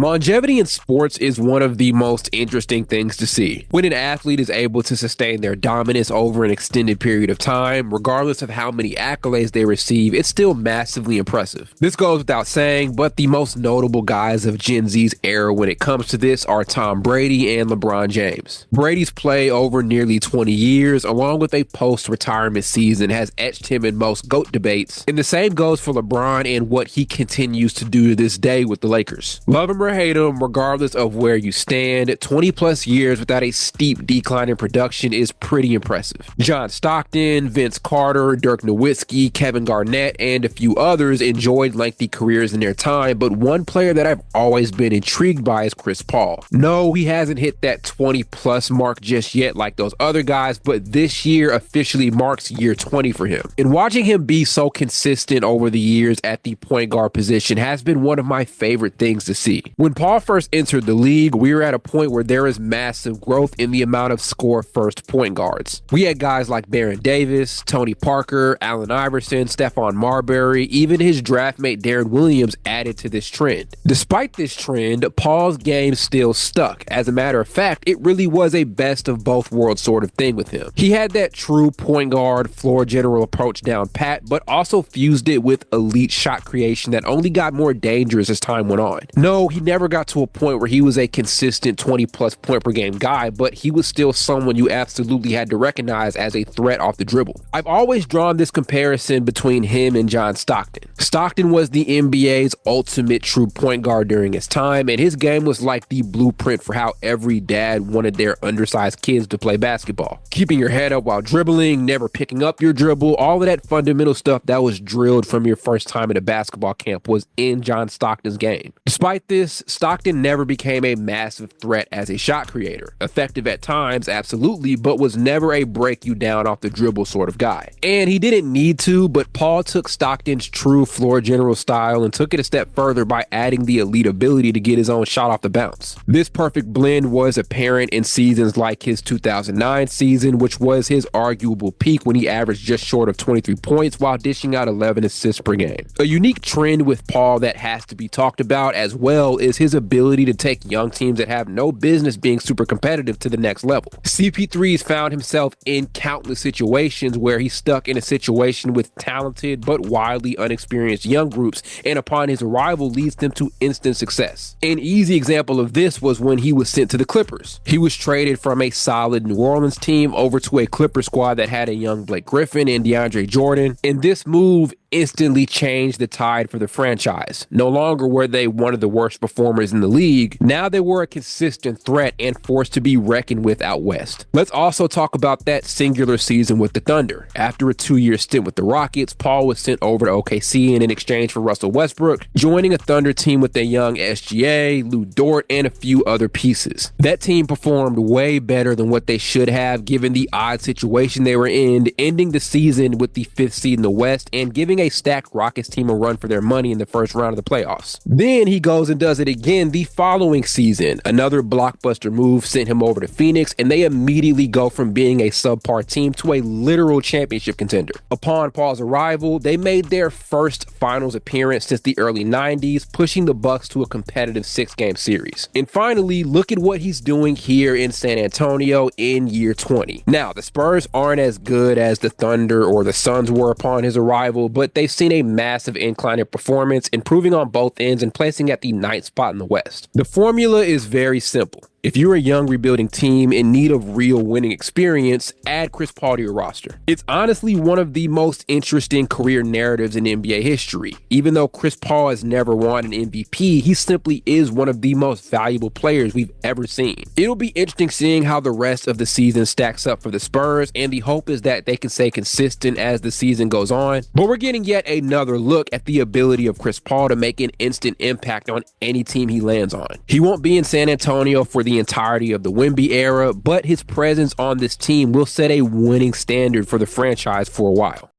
Longevity in sports is one of the most interesting things to see. When an athlete is able to sustain their dominance over an extended period of time, regardless of how many accolades they receive, it's still massively impressive. This goes without saying, but the most notable guys of Gen Z's era when it comes to this are Tom Brady and LeBron James. Brady's play over nearly 20 years, along with a post-retirement season, has etched him in most GOAT debates, and the same goes for LeBron and what he continues to do to this day with the Lakers. Love him or hate him, regardless of where you stand, 20 plus years without a steep decline in production is pretty impressive. John Stockton, Vince Carter, Dirk Nowitzki, Kevin Garnett, and a few others enjoyed lengthy careers in their time, but one player that I've always been intrigued by is Chris Paul. No, he hasn't hit that 20 plus mark just yet like those other guys, but this year officially marks year 20 for him. And watching him be so consistent over the years at the point guard position has been one of my favorite things to see. When Paul first entered the league, we were at a point where there is massive growth in the amount of score-first point guards. We had guys like Baron Davis, Tony Parker, Allen Iverson, Stephon Marbury, even his draft mate Darren Williams added to this trend. Despite this trend, Paul's game still stuck. As a matter of fact, it really was a best of both worlds sort of thing with him. He had that true point guard, floor general approach down pat, but also fused it with elite shot creation that only got more dangerous as time went on. No, he never got to a point where he was a consistent 20 plus point per game guy, but he was still someone you absolutely had to recognize as a threat off the dribble. I've always drawn this comparison between him and John Stockton. Stockton was the NBA's ultimate true point guard during his time, and his game was like the blueprint for how every dad wanted their undersized kids to play basketball. Keeping your head up while dribbling, never picking up your dribble, all of that fundamental stuff that was drilled from your first time at a basketball camp was in John Stockton's game. Despite this, Stockton never became a massive threat as a shot creator. Effective at times, absolutely, but was never a break you down off the dribble sort of guy. And he didn't need to, but Paul took Stockton's true floor general style and took it a step further by adding the elite ability to get his own shot off the bounce. This perfect blend was apparent in seasons like his 2009 season, which was his arguable peak when he averaged just short of 23 points while dishing out 11 assists per game. A unique trend with Paul that has to be talked about as well is his ability to take young teams that have no business being super competitive to the next level. CP3's found himself in countless situations where he's stuck in a situation with talented but wildly unexperienced young groups, and upon his arrival leads them to instant success. An easy example of this was when he was sent to the Clippers. He was traded from a solid New Orleans team over to a Clippers squad that had a young Blake Griffin and DeAndre Jordan, and this move instantly changed the tide for the franchise. No longer were they one of the worst performers in the league, now they were a consistent threat and force to be reckoned with out west. Let's also talk about that singular season with the Thunder. After a 2-year stint with the Rockets, Paul was sent over to OKC in exchange for Russell Westbrook, joining a Thunder team with a young SGA, Lou Dort, and a few other pieces. That team performed way better than what they should have given the odd situation they were in, ending the season with the 5th seed in the West and giving a stacked Rockets team a run for their money in the first round of the playoffs. Then he goes and does it again the following season. Another blockbuster move sent him over to Phoenix, and they immediately go from being a subpar team to a literal championship contender. Upon Paul's arrival, they made their first finals appearance since the early 90s, pushing the Bucks to a competitive 6-game series. And finally, look at what he's doing here in San Antonio in year 20. Now, the Spurs aren't as good as the Thunder or the Suns were upon his arrival, but they've seen a massive incline in performance, improving on both ends and placing at the 9th spot in the West. The formula is very simple. If you're a young rebuilding team in need of real winning experience, add Chris Paul to your roster. It's honestly one of the most interesting career narratives in NBA history. Even though Chris Paul has never won an MVP, he simply is one of the most valuable players we've ever seen. It'll be interesting seeing how the rest of the season stacks up for the Spurs, and the hope is that they can stay consistent as the season goes on. But we're getting yet another look at the ability of Chris Paul to make an instant impact on any team he lands on. He won't be in San Antonio for the entirety of the Wemby era, but his presence on this team will set a winning standard for the franchise for a while.